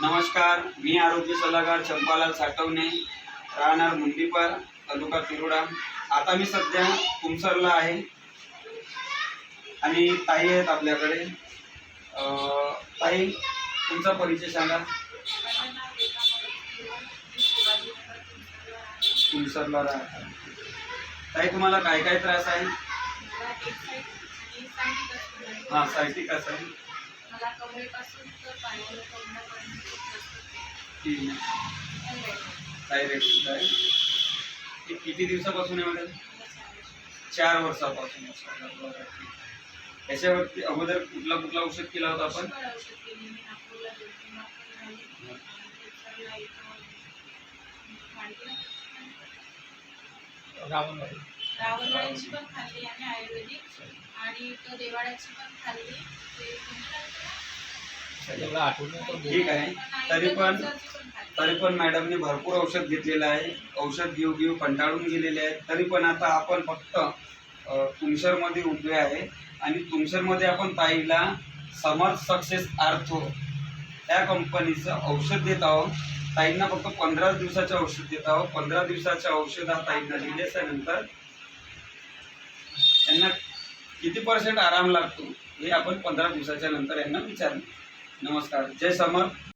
नमस्कार, मी आरोग्य सल्लागार चंपालाल साठवणे, राहणार मुंडीपर, तालुका तिरोडा। आता मी सध्या तुमसरला आहे आणि ताई आहेत आपल्याकडे। ताई, तुमचा परिचय सांगा। तुमसरला राहता ताई, तुम्हाला काय काय त्रास आहे? हां, सायटिका आहे। मला कमरेपासून तर पायाला कंबरपर्यंत ठीक आहे, थायरॉइड आहे। हे किती दिवसापासून आहे मॅडम? 4 वर्षापासून। याच्यावरती अगोदर कुठला औषध केला होता आपण? रावणवाडीची पण खाल्ली आणि आयुर्वेदिक आणि तो देवाड्याची पण खाल्ली। ठीक आहे। तरी पण मॅडमने भरपूर औषध घेतलेलं आहे। औषध घेऊ कंटाळून गेलेले आहेत। तरी पण आता आपण फक्त तुमसरमध्ये उभे आहे आणि तुमसरमध्ये आपण ताईला समर्थ सक्सेस आर्थो या कंपनीचं औषध देत आहोत। ताईंना फक्त 15 दिवसाचं औषध देत आहोत। 15 दिवसाचं औषध हा ताईंना दिल्याच्यानंतर त्यांना किती % आराम लागतो हे आपण 15 दिवसाच्या नंतर यांना विचारले। नमस्कार, जय समर्थ।